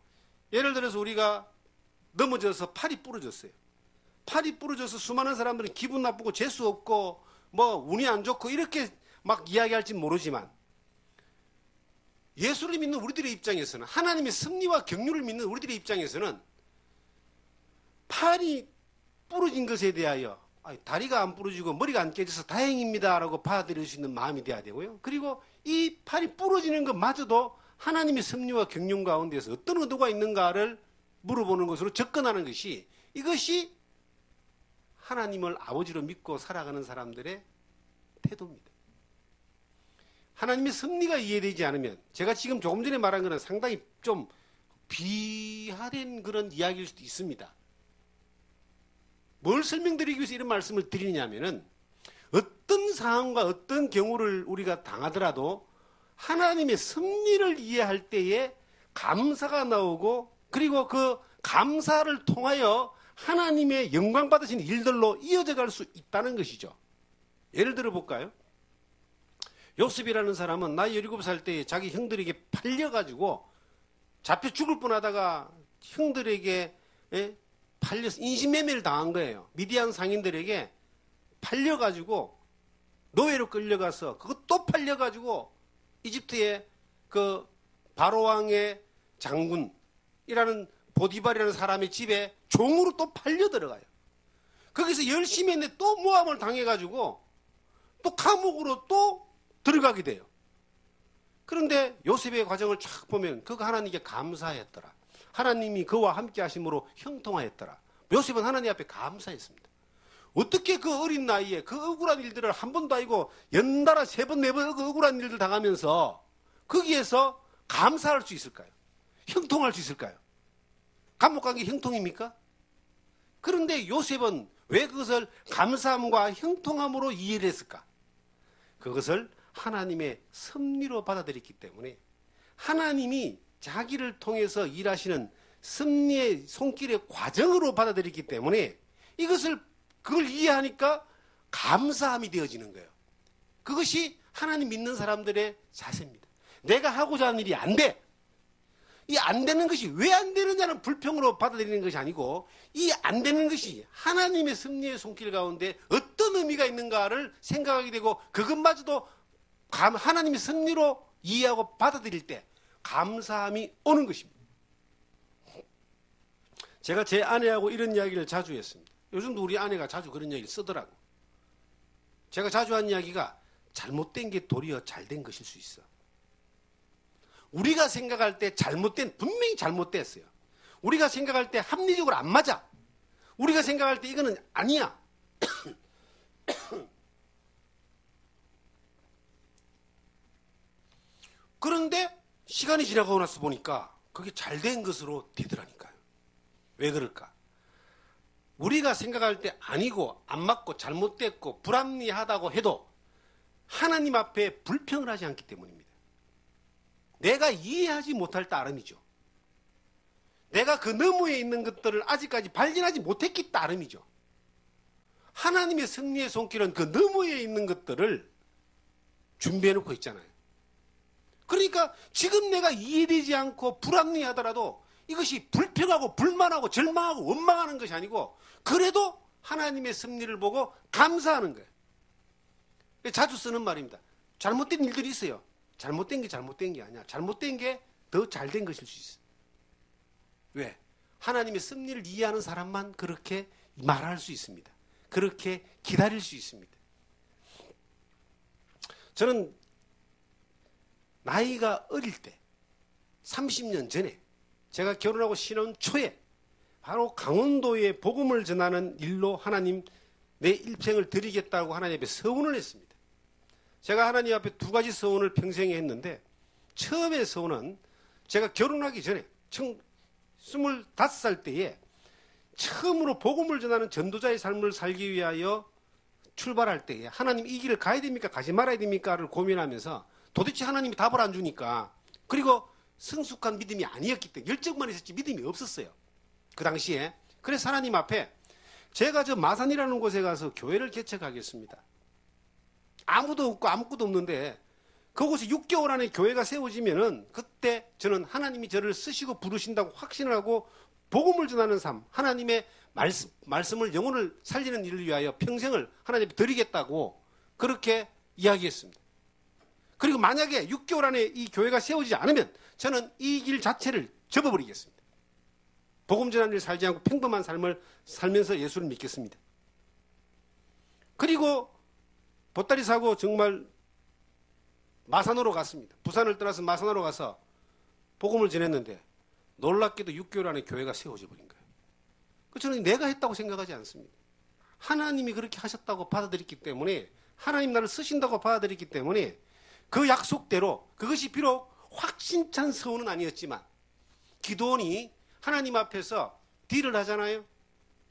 예를 들어서 우리가 넘어져서 팔이 부러졌어요. 팔이 부러져서 수많은 사람들은 기분 나쁘고 재수 없고 뭐 운이 안 좋고 이렇게 막 이야기할지 모르지만 예수를 믿는 우리들의 입장에서는, 하나님의 승리와 경륜을 믿는 우리들의 입장에서는 팔이 부러진 것에 대하여 다리가 안 부러지고 머리가 안 깨져서 다행입니다 라고 받아들일 수 있는 마음이 돼야 되고요. 그리고 이 팔이 부러지는 것마저도 하나님의 승리와 경륜 가운데서 어떤 의도가 있는가를 물어보는 것으로 접근하는 것이, 이것이 하나님을 아버지로 믿고 살아가는 사람들의 태도입니다. 하나님의 승리가 이해되지 않으면, 제가 지금 조금 전에 말한 것은 상당히 좀 비하된 그런 이야기일 수도 있습니다. 뭘 설명드리기 위해서 이런 말씀을 드리냐면은, 어떤 상황과 어떤 경우를 우리가 당하더라도 하나님의 승리를 이해할 때에 감사가 나오고, 그리고 그 감사를 통하여 하나님의 영광 받으신 일들로 이어져 갈 수 있다는 것이죠. 예를 들어 볼까요? 요셉이라는 사람은 나이 17살 때에 자기 형들에게 팔려가지고 잡혀 죽을 뻔하다가 형들에게 팔려서 인신매매를 당한 거예요. 미디안 상인들에게 팔려가지고 노예로 끌려가서 그것 또 팔려가지고 이집트의 그 바로왕의 장군이라는 보디발이라는 사람의 집에 종으로 또 팔려 들어가요. 거기서 열심히 했는데 또 모함을 당해가지고 또 감옥으로 또 들어가게 돼요. 그런데 요셉의 과정을 쫙 보면 그가 하나님께 감사했더라. 하나님이 그와 함께 하심으로 형통하였더라. 요셉은 하나님 앞에 감사했습니다. 어떻게 그 어린 나이에 그 억울한 일들을 한 번도 아니고 연달아 3번, 4번 그 억울한 일들 당하면서 거기에서 감사할 수 있을까요? 형통할 수 있을까요? 감옥 간 게 형통입니까? 그런데 요셉은 왜 그것을 감사함과 형통함으로 이해를 했을까? 그것을 하나님의 섭리로 받아들였기 때문에, 하나님이 자기를 통해서 일하시는 섭리의 손길의 과정으로 받아들였기 때문에 그걸 이해하니까 감사함이 되어지는 거예요. 그것이 하나님 믿는 사람들의 자세입니다. 내가 하고자 하는 일이 안 돼. 이 안 되는 것이 왜 안 되느냐는 불평으로 받아들이는 것이 아니고, 이 안 되는 것이 하나님의 섭리의 손길 가운데 어떤 의미가 있는가를 생각하게 되고, 그것마저도 하나님의 섭리로 이해하고 받아들일 때 감사함이 오는 것입니다. 제가 제 아내하고 이런 이야기를 자주 했습니다. 요즘도 우리 아내가 자주 그런 이야기를 쓰더라고. 제가 자주 한 이야기가, 잘못된 게 도리어 잘된 것일 수 있어. 우리가 생각할 때 분명히 잘못됐어요. 우리가 생각할 때 합리적으로 안 맞아. 우리가 생각할 때 이거는 아니야. 그런데 시간이 지나가고 나서 보니까 그게 잘된 것으로 되더라니까요. 왜 그럴까? 우리가 생각할 때 아니고 안 맞고 잘못됐고 불합리하다고 해도 하나님 앞에 불평을 하지 않기 때문입니다. 내가 이해하지 못할 따름이죠. 내가 그 너머에 있는 것들을 아직까지 발견하지 못했기 따름이죠. 하나님의 승리의 손길은 그 너머에 있는 것들을 준비해놓고 있잖아요. 그러니까 지금 내가 이해되지 않고 불합리하더라도 이것이 불평하고 불만하고 절망하고 원망하는 것이 아니고, 그래도 하나님의 승리를 보고 감사하는 거예요. 자주 쓰는 말입니다. 잘못된 일들이 있어요. 잘못된 게 잘못된 게 아니야. 잘못된 게 더 잘된 것일 수 있어. 왜? 하나님의 승리를 이해하는 사람만 그렇게 말할 수 있습니다. 그렇게 기다릴 수 있습니다. 저는 나이가 어릴 때, 30년 전에 제가 결혼하고 신혼 초에 바로 강원도에 복음을 전하는 일로 하나님 내 일생을 드리겠다고 하나님 앞에 서원을 했습니다. 제가 하나님 앞에 두 가지 서원을 평생에 했는데 처음에 서원은 제가 결혼하기 전에 25살 때에 처음으로 복음을 전하는 전도자의 삶을 살기 위하여 출발할 때에 하나님 이 길을 가야 됩니까? 가지 말아야 됩니까?를 고민하면서 도대체 하나님이 답을 안 주니까 그리고 성숙한 믿음이 아니었기 때문에 열정만 있었지 믿음이 없었어요. 그 당시에. 그래서 하나님 앞에 제가 저 마산이라는 곳에 가서 교회를 개척하겠습니다. 아무도 없고 아무것도 없는데 그곳에 6개월 안에 교회가 세워지면은 그때 저는 하나님이 저를 쓰시고 부르신다고 확신을 하고 복음을 전하는 삶, 하나님의 말씀을 영혼을 살리는 일을 위하여 평생을 하나님께 드리겠다고 그렇게 이야기했습니다. 그리고 만약에 6개월 안에 이 교회가 세워지지 않으면 저는 이 길 자체를 접어버리겠습니다. 복음 전하는 일 살지 않고 평범한 삶을 살면서 예수를 믿겠습니다. 그리고 보따리 사고 정말 마산으로 갔습니다. 부산을 떠나서 마산으로 가서 복음을 전했는데 놀랍게도 6개월 안에 교회가 세워져 버린 거예요. 저는 내가 했다고 생각하지 않습니다. 하나님이 그렇게 하셨다고 받아들였기 때문에 하나님 나를 쓰신다고 받아들였기 때문에 그 약속대로 그것이 비록 확신찬 서원은 아니었지만 기도원이 하나님 앞에서 딜을 하잖아요.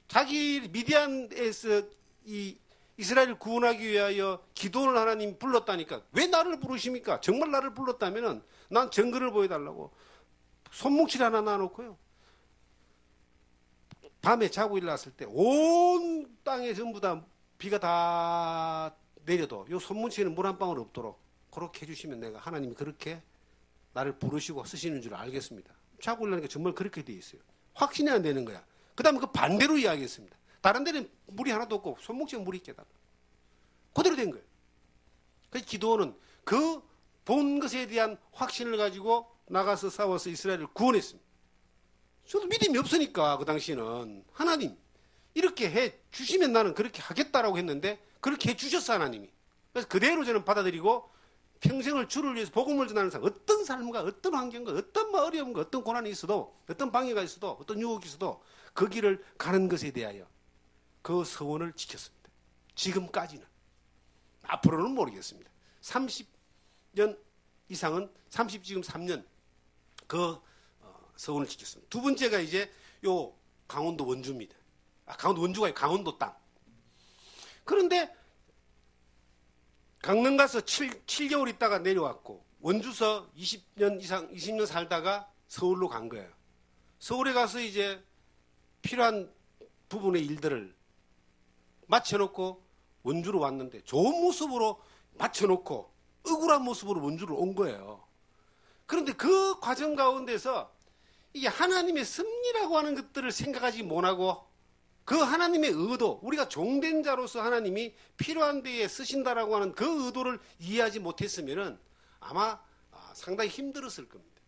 자기 미디안에서 이 이스라엘을 구원하기 위하여 기도원을 하나님 불렀다니까 왜 나를 부르십니까? 정말 나를 불렀다면 난 증거를 보여달라고 손뭉치를 하나 놔놓고요. 밤에 자고 일어났을 때 온 땅에 전부 다 비가 다 내려도 이 손뭉치에는 물 한 방울 없도록 그렇게 해주시면 내가 하나님이 그렇게 나를 부르시고 쓰시는 줄 알겠습니다. 자고 일어나니까 정말 그렇게 돼 있어요. 확신이 안 되는 거야. 그 다음에 그 반대로 이야기했습니다. 다른 데는 물이 하나도 없고 손목지에 물이 있게 달라. 그대로 된 거예요. 그래서 기도원은 그 본 것에 대한 확신을 가지고 나가서 싸워서 이스라엘을 구원했습니다. 저도 믿음이 없으니까 그 당시에는 하나님 이렇게 해 주시면 나는 그렇게 하겠다라고 했는데 그렇게 해 주셨어 하나님이. 그래서 그대로 저는 받아들이고 평생을 주를 위해서 복음을 전하는 삶, 어떤 삶과 어떤 환경과 어떤 어려움과 어떤 고난이 있어도 어떤 방해가 있어도 어떤 유혹이 있어도 그 길을 가는 것에 대하여 그 서원을 지켰습니다. 지금까지는. 앞으로는 모르겠습니다. 30년 이상은 지금 3년 그 서원을 지켰습니다. 두 번째가 이제 요 강원도 원주입니다. 강원도 원주가 아니고 강원도 땅. 그런데 강릉 가서 7개월 있다가 내려왔고 원주서 20년 살다가 서울로 간 거예요. 서울에 가서 이제 필요한 부분의 일들을 마쳐놓고 원주로 왔는데 좋은 모습으로 마쳐놓고 억울한 모습으로 원주로 온 거예요. 그런데 그 과정 가운데서 이게 하나님의 섭리라고 하는 것들을 생각하지 못하고 그 하나님의 의도, 우리가 종된 자로서 하나님이 필요한 데에 쓰신다라고 하는 그 의도를 이해하지 못했으면 아마 상당히 힘들었을 겁니다.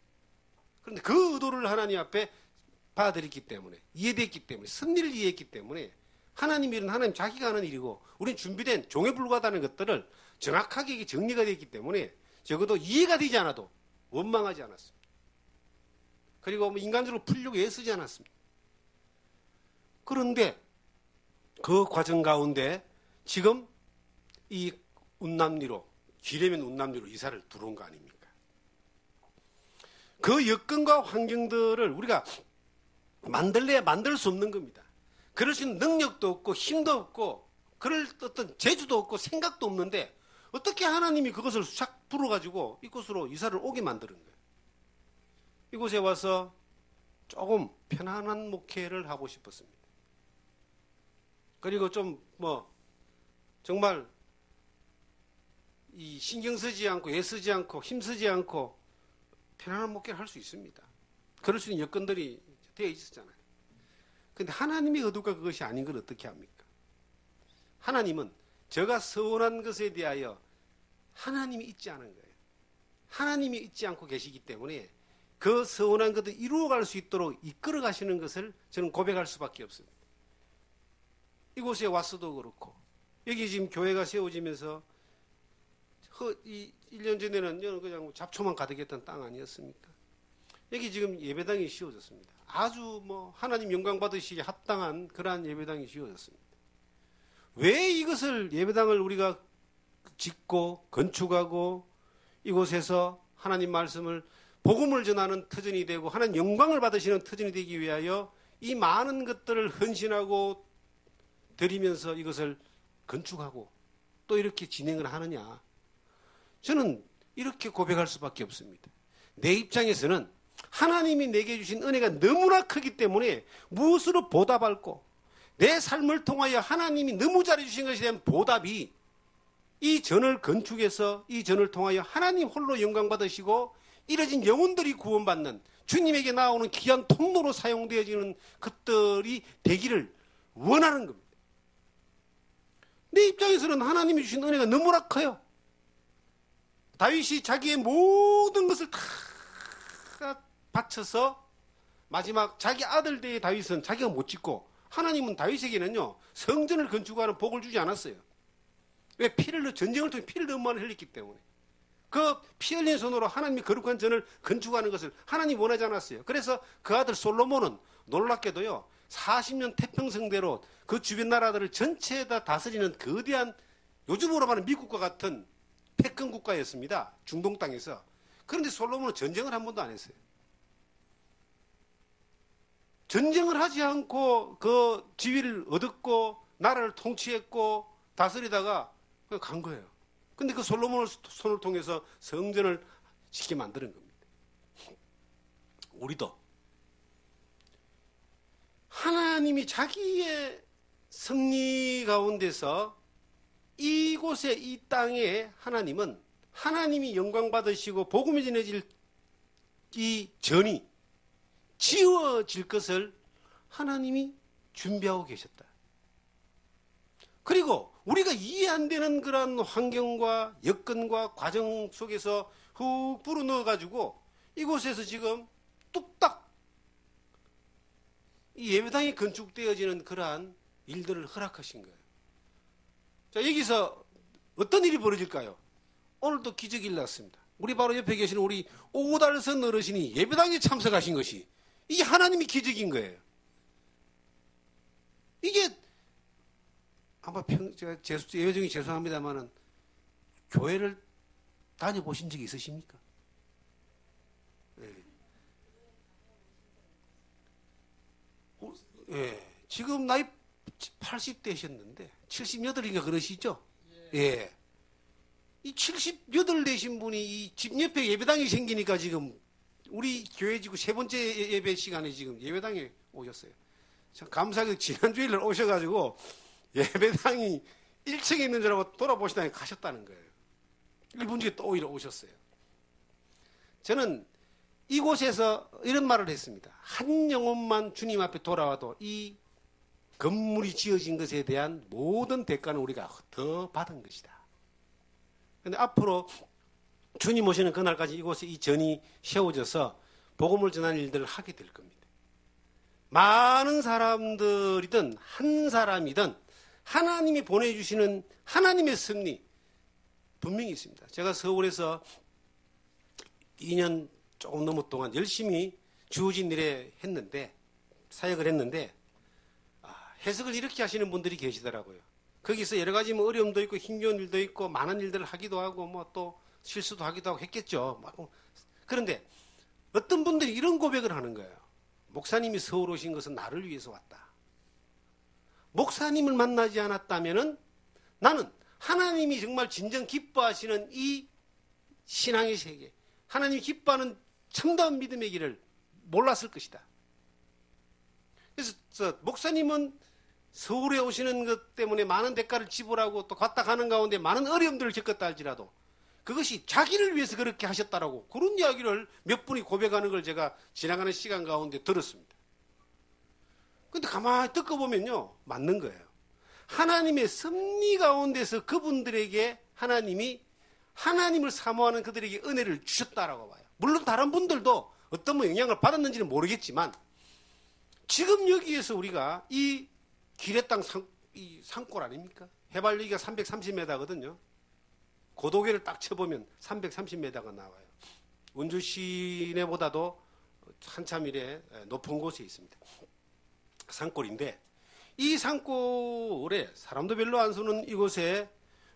그런데 그 의도를 하나님 앞에 받아들였기 때문에, 이해됐기 때문에, 섭리를 이해했기 때문에 하나님 일은 하나님 자기가 하는 일이고 우리는 준비된 종에 불과하다는 것들을 정확하게 정리가 되었기 때문에 적어도 이해가 되지 않아도 원망하지 않았습니다. 그리고 인간적으로 풀려고 애쓰지 않았습니다. 그런데 그 과정 가운데 지금 이 운남리로, 기레면 운남리로 이사를 들어온 거 아닙니까? 그 여건과 환경들을 우리가 만들래야 만들 수 없는 겁니다. 그럴 수 있는 능력도 없고 힘도 없고 그럴 어떤 재주도 없고 생각도 없는데 어떻게 하나님이 그것을 싹 불어가지고 이곳으로 이사를 오게 만드는 거예요. 이곳에 와서 조금 편안한 목회를 하고 싶었습니다. 그리고 좀 정말 이 신경 쓰지 않고 애쓰지 않고 힘쓰지 않고 편안한 목회를 할 수 있습니다. 그럴 수 있는 여건들이 되어 있었잖아요. 그런데 하나님의 의도가 그것이 아닌 걸 어떻게 합니까? 하나님은 제가 서원한 것에 대하여 하나님이 있지 않은 거예요. 하나님이 있지 않고 계시기 때문에 그 서원한 것을 이루어갈 수 있도록 이끌어 가시는 것을 저는 고백할 수밖에 없습니다. 이곳에 왔어도 그렇고 여기 지금 교회가 세워지면서 1년 전에는 그냥 잡초만 가득했던 땅 아니었습니까? 여기 지금 예배당이 씌워졌습니다. 아주 뭐 하나님 영광 받으시기에 합당한 그러한 예배당이 씌워졌습니다. 왜 이것을 예배당을 우리가 짓고 건축하고 이곳에서 하나님 말씀을 복음을 전하는 터전이 되고 하나님 영광을 받으시는 터전이 되기 위하여 이 많은 것들을 헌신하고 드리면서 이것을 건축하고 또 이렇게 진행을 하느냐. 저는 이렇게 고백할 수밖에 없습니다. 내 입장에서는 하나님이 내게 주신 은혜가 너무나 크기 때문에 무엇으로 보답할고 내 삶을 통하여 하나님이 너무 잘해주신 것에 대한 보답이 이 전을 건축해서 이 전을 통하여 하나님 홀로 영광 받으시고 이뤄진 영혼들이 구원받는 주님에게 나오는 귀한 통로로 사용되어지는 것들이 되기를 원하는 겁니다. 내 입장에서는 하나님이 주신 은혜가 너무나 커요. 다윗이 자기의 모든 것을 다 바쳐서 마지막 자기 아들 대의 다윗은 자기가 못 짓고 하나님은 다윗에게는요 성전을 건축하는 복을 주지 않았어요. 왜? 전쟁을 통해 피를 너무 많이 흘렸기 때문에. 그 피 흘린 손으로 하나님이 거룩한 전을 건축하는 것을 하나님이 원하지 않았어요. 그래서 그 아들 솔로몬은 놀랍게도요 40년 태평성대로 그 주변 나라들을 전체 다 다스리는 거대한 요즘으로 말하는 미국과 같은 패권 국가였습니다. 중동 땅에서. 그런데 솔로몬은 전쟁을 한 번도 안 했어요. 전쟁을 하지 않고 그 지위를 얻었고 나라를 통치했고 다스리다가 그냥 간 거예요. 근데 그 솔로몬의 손을 통해서 성전을 짓게 만드는 겁니다. 우리도 하나님이 자기의 승리 가운데서 이곳에 이 땅에 하나님은 하나님이 영광 받으시고 복음이 전해질 이 전이 지어질 것을 하나님이 준비하고 계셨다. 그리고 우리가 이해 안 되는 그런 환경과 여건과 과정 속에서 훅 불어넣어가지고 이곳에서 지금 뚝딱 이 예배당이 건축되어지는 그러한 일들을 허락하신 거예요. 자, 여기서 어떤 일이 벌어질까요? 오늘도 기적이 일어났습니다. 우리 바로 옆에 계시는 우리 오달선 어르신이 예배당에 참석하신 것이 이게 하나님의 기적인 거예요. 이게 아마 제가 예외 중에 죄송합니다만은 교회를 다녀보신 적이 있으십니까? 예. 예. 지금 나이 80대셨는데 78인가 그러시죠? 예. 이 78 되신 분이 이 집 옆에 예배당이 생기니까 지금 우리 교회 지금 세 번째 예배 시간에 지금 예배당에 오셨어요. 참 감사하게 지난주에 오셔가지고 예배당이 1층에 있는 줄 알고 돌아보시다가 가셨다는 거예요. 1분 뒤에 또 오셨어요. 저는 이곳에서 이런 말을 했습니다. 한 영혼만 주님 앞에 돌아와도 이 건물이 지어진 것에 대한 모든 대가는 우리가 더 받은 것이다. 그런데 앞으로 주님 오시는 그날까지 이곳에 이 전이 세워져서 복음을 전하는 일들을 하게 될 겁니다. 많은 사람들이든 한 사람이든 하나님이 보내주시는 하나님의 승리 분명히 있습니다. 제가 서울에서 2년 조금 넘은 동안 열심히 주어진 일에 했는데 사역을 했는데 해석을 이렇게 하시는 분들이 계시더라고요. 거기서 여러 가지 뭐 어려움도 있고 힘겨운 일도 있고 많은 일들을 하기도 하고 뭐 또 실수도 하기도 하고 했겠죠. 그런데 어떤 분들이 이런 고백을 하는 거예요. 목사님이 서울 오신 것은 나를 위해서 왔다. 목사님을 만나지 않았다면은 나는 하나님이 정말 진정 기뻐하시는 이 신앙의 세계, 하나님이 기뻐하는 참다운 믿음의 길을 몰랐을 것이다. 그래서 목사님은 서울에 오시는 것 때문에 많은 대가를 지불하고 또 갔다 가는 가운데 많은 어려움들을 겪었다 할지라도 그것이 자기를 위해서 그렇게 하셨다라고 그런 이야기를 몇 분이 고백하는 걸 제가 지나가는 시간 가운데 들었습니다. 근데 가만히 듣고 보면요, 맞는 거예요. 하나님의 섭리 가운데서 그분들에게 하나님이 하나님을 사모하는 그들에게 은혜를 주셨다라고 봐요. 물론 다른 분들도 어떤 뭐 영향을 받았는지는 모르겠지만 지금 여기에서 우리가 이 길의 땅 이 산골 아닙니까? 해발 여기가 330m거든요. 고도계를 딱 쳐보면 330m가 나와요. 원주 시내보다도 한참 이래 높은 곳에 있습니다. 산골인데 이 산골에 사람도 별로 안 서는 이곳에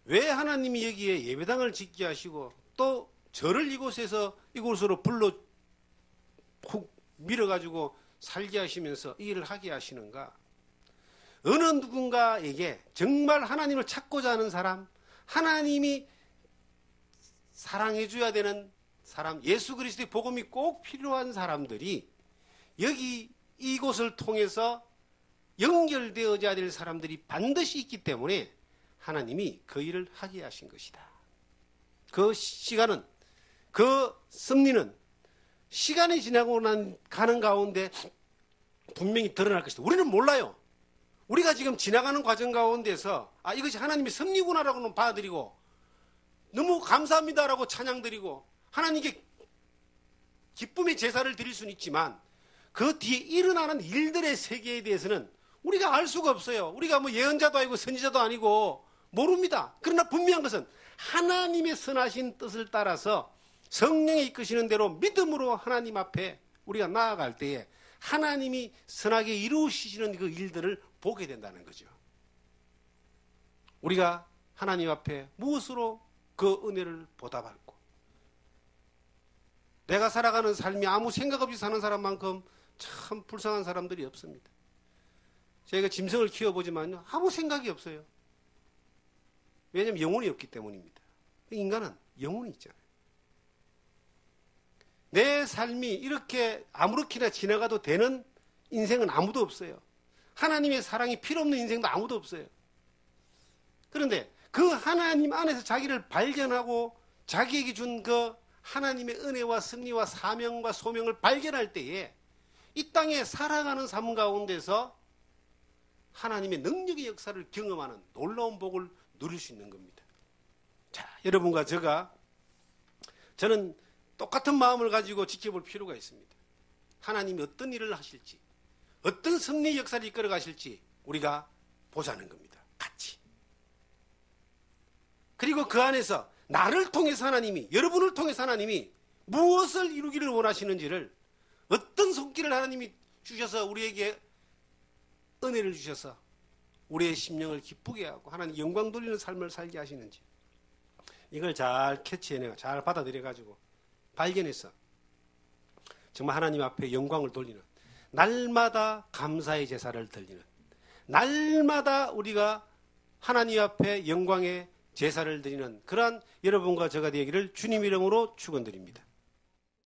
왜 하나님이 여기에 예배당을 짓게 하시고 또 저를 이곳으로 불러 훅 밀어가지고 살게 하시면서 이 일을 하게 하시는가? 어느 누군가에게 정말 하나님을 찾고자 하는 사람, 하나님이 사랑해줘야 되는 사람, 예수 그리스도의 복음이 꼭 필요한 사람들이 여기 이곳을 통해서 연결되어져야 될 사람들이 반드시 있기 때문에 하나님이 그 일을 하게 하신 것이다. 그 시간은, 그 섭리는 시간이 지나고 가는 가운데 분명히 드러날 것이다. 우리는 몰라요. 우리가 지금 지나가는 과정 가운데서 이것이 하나님의 섭리구나라고는 받아들이고 너무 감사합니다라고 찬양드리고 하나님께 기쁨의 제사를 드릴 수는 있지만 그 뒤에 일어나는 일들의 세계에 대해서는 우리가 알 수가 없어요. 우리가 뭐 예언자도 아니고 선지자도 아니고 모릅니다. 그러나 분명한 것은 하나님의 선하신 뜻을 따라서 성령이 이끄시는 대로 믿음으로 하나님 앞에 우리가 나아갈 때에 하나님이 선하게 이루시는 그 일들을 보게 된다는 거죠. 우리가 하나님 앞에 무엇으로 그 은혜를 보답할고 내가 살아가는 삶이 아무 생각 없이 사는 사람만큼 참 불쌍한 사람들이 없습니다. 저희가 짐승을 키워보지만요 아무 생각이 없어요. 왜냐하면 영혼이 없기 때문입니다. 인간은 영혼이 있잖아요. 내 삶이 이렇게 아무렇게나 지나가도 되는 인생은 아무도 없어요. 하나님의 사랑이 필요 없는 인생도 아무도 없어요. 그런데 그 하나님 안에서 자기를 발견하고 자기에게 준 그 하나님의 은혜와 섭리와 사명과 소명을 발견할 때에 이 땅에 살아가는 삶 가운데서 하나님의 능력의 역사를 경험하는 놀라운 복을 누릴 수 있는 겁니다. 자, 여러분과 저는 똑같은 마음을 가지고 지켜볼 필요가 있습니다. 하나님이 어떤 일을 하실지, 어떤 섭리의 역사를 이끌어 가실지 우리가 보자는 겁니다. 같이. 그리고 그 안에서 나를 통해서 하나님이, 여러분을 통해서 하나님이 무엇을 이루기를 원하시는지를 어떤 손길을 하나님이 주셔서 우리에게 은혜를 주셔서 우리의 심령을 기쁘게 하고 하나님 영광 돌리는 삶을 살게 하시는지 이걸 잘 캐치해내고 잘 받아들여가지고 발견해서 정말 하나님 앞에 영광을 돌리는 날마다 감사의 제사를 드리는 날마다 우리가 하나님 앞에 영광의 제사를 드리는 그러한 여러분과 제가 되기를 주님 이름으로 축원드립니다.